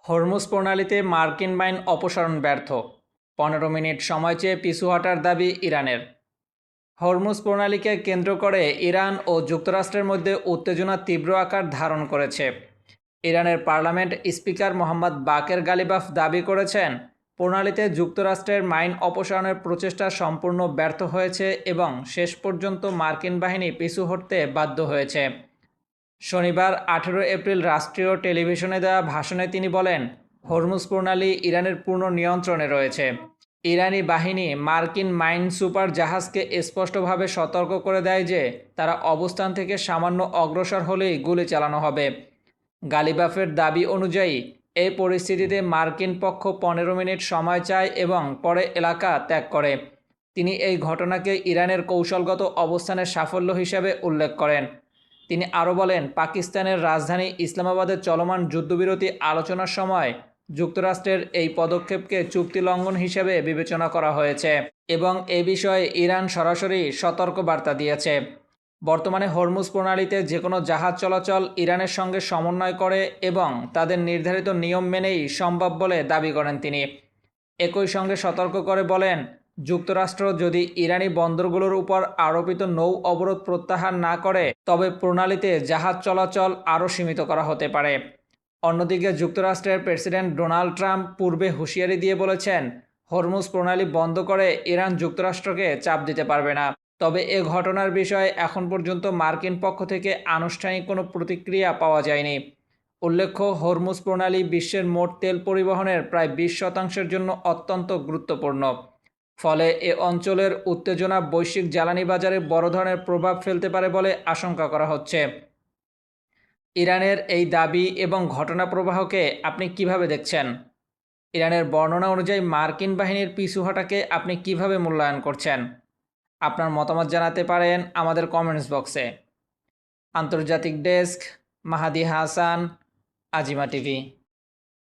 Hormuz প্রণালীতে মার্কিন বাহিনী অপসারণ ব্যর্থ, 15 মিনিট সময় চেয়ে পিছু হটার দাবি ইরানের। হরমুজ প্রণালীকে কেন্দ্র করে ইরান ও যুক্তরাষ্ট্রের মধ্যে উত্তেজনা তীব্র আকার ধারণ করেছে। ইরানের পার্লামেন্ট স্পিকার মোহাম্মদ বাকের গালিবাফ দাবি করেছেন, প্রণালীতে যুক্তরাষ্ট্রের মাইন অপসারণের প্রচেষ্টা সম্পূর্ণ ব্যর্থ হয়েছে এবং শেষ পর্যন্ত মার্কিন বাহিনী পিছু হটতে বাধ্য হয়েছে। শনিবার 18 এপ্রিল রাষ্ট্রীয় টেলিভিশনে দেওয়া ভাষণে তিনি বলেন, হরমুজ প্রণালী ইরানের পূর্ণ নিয়ন্ত্রণে রয়েছে। ইরানি বাহিনী মার্কিন মাইন সুপার জাহাজকে স্পষ্টভাবে সতর্ক করে দেয় যে তারা অবস্থান থেকে সামান্য অগ্রসর হলেই গুলি চালানো হবে। গালিবাফের দাবি অনুযায়ী এই পরিস্থিতিতে মার্কিন পক্ষ 15 মিনিট সময় চায় এবং পরে এলাকা ত্যাগ করে। তিনি এই ঘটনাকে ইরানের কৌশলগত অবস্থানের সাফল্য হিসেবে উল্লেখ করেন। তিনি আরও বলেন, পাকিস্তানের রাজধানী ইসলামাবাদের চলমান যুদ্ধবিরতি আলোচনার সময় যুক্তরাষ্ট্রের এই পদক্ষেপকে চুক্তি লঙ্ঘন হিসেবে বিবেচনা করা হয়েছে এবং এ বিষয়ে ইরান সরাসরি সতর্কবার্তা দিয়েছে। বর্তমানে হরমুজ প্রণালীতে যে কোনো জাহাজ চলাচল ইরানের সঙ্গে সমন্বয় করে এবং তাদের নির্ধারিত নিয়ম মেনেই সম্ভব বলে দাবি করেন তিনি। একই সঙ্গে সতর্ক করে বলেন, যুক্তরাষ্ট্র যদি ইরানি বন্দরগুলোর উপর আরোপিত নৌ অবরোধ প্রত্যাহার না করে তবে প্রণালীতে জাহাজ চলাচল আরও সীমিত করা হতে পারে। অন্যদিকে যুক্তরাষ্ট্রের প্রেসিডেন্ট ডোনাল্ড ট্রাম্প পূর্বে হুঁশিয়ারি দিয়ে বলেছেন, হরমুজ প্রণালী বন্ধ করে ইরান যুক্তরাষ্ট্রকে চাপ দিতে পারবে না। তবে এ ঘটনার বিষয়ে এখন পর্যন্ত মার্কিন পক্ষ থেকে আনুষ্ঠানিক কোনো প্রতিক্রিয়া পাওয়া যায়নি। উল্লেখ্য, হরমুজ প্রণালী বিশ্বের মোট তেল পরিবহনের প্রায় 20% জন্য অত্যন্ত গুরুত্বপূর্ণ। ফলে এ অঞ্চলের উত্তেজনা বৈশ্বিক জ্বালানি বাজারে বড় ধরনের প্রভাব ফেলতে পারে বলে আশঙ্কা করা হচ্ছে। ইরানের এই দাবি এবং ঘটনা প্রবাহকে আপনি কিভাবে দেখছেন? ইরানের বর্ণনা অনুযায়ী মার্কিন বাহিনীর পিছু হটাকে আপনি কিভাবে মূল্যায়ন করছেন? আপনার মতামত জানাতে পারেন আমাদের কমেন্টস বক্সে। আন্তর্জাতিক ডেস্ক, মাহাদি হাসান, আজিমা টিভি।